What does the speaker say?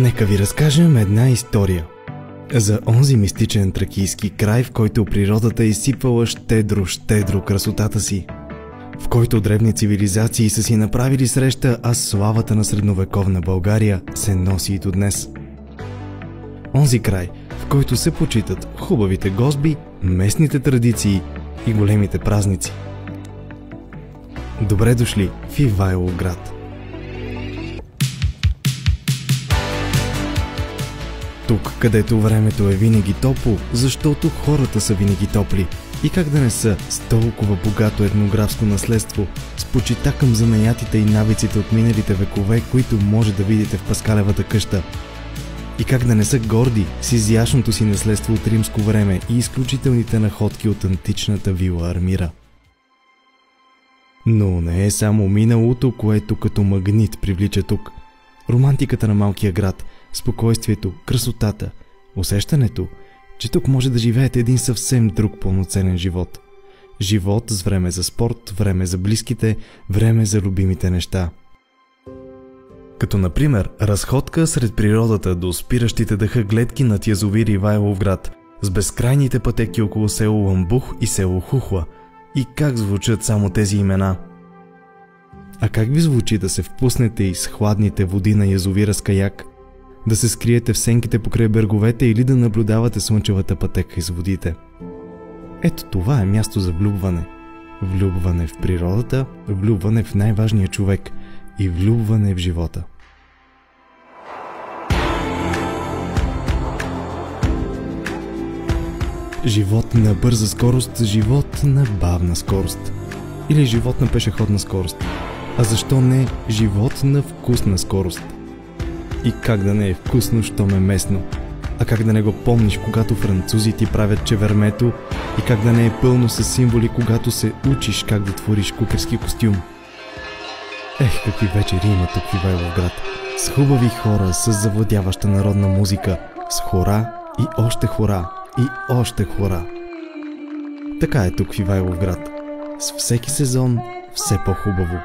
Нека ви разкажем една история за онзи мистичен тракийски край, в който природата изсипвала щедро красотата си, в който древни цивилизации са си направили среща, а славата на средновековна България се носи и до днес. Онзи край, в който се почитат хубавите гозби, местните традиции и големите празници. Добре дошли в Ивайловград! Тук, където времето е винаги топло, защото хората са винаги топли. И как да не са с толкова богато етнографско наследство, с почита към занаятите и навиците от миналите векове, които може да видите в Паскалевата къща. И как да не са горди с изящното си наследство от римско време и изключителните находки от античната вила Армира. Но не е само миналото, което като магнит привлича тук. Романтиката на малкия град, спокойствието, красотата, усещането, че тук може да живеете един съвсем друг пълноценен живот. Живот с време за спорт, време за близките, време за любимите неща. Като например разходка сред природата до спиращите дъха гледки над язовир Ивайловград, с безкрайните пътеки около село Ламбух и село Хухла. И как звучат само тези имена? А как ви звучи да се впуснете из хладните води на язовира с каяк, да се скриете в сенките покрай бреговете или да наблюдавате слънчевата пътека из водите? Ето това е място за влюбване. Влюбване в природата, влюбване в най-важния човек и влюбване в живота. Живот на бърза скорост, живот на бавна скорост. Или живот на пешеходна скорост. А защо не живот на вкусна скорост? И как да не е вкусно, щом е местно? А как да не го помниш, когато французи ти правят чевермето? И как да не е пълно с символи, когато се учиш как да твориш кукерски костюм? Ех, какви вечери има тук в Ивайловград. С хубави хора, с завладяваща народна музика, с хора и още хора, и още хора. Така е тук в Ивайловград. С всеки сезон все по-хубаво.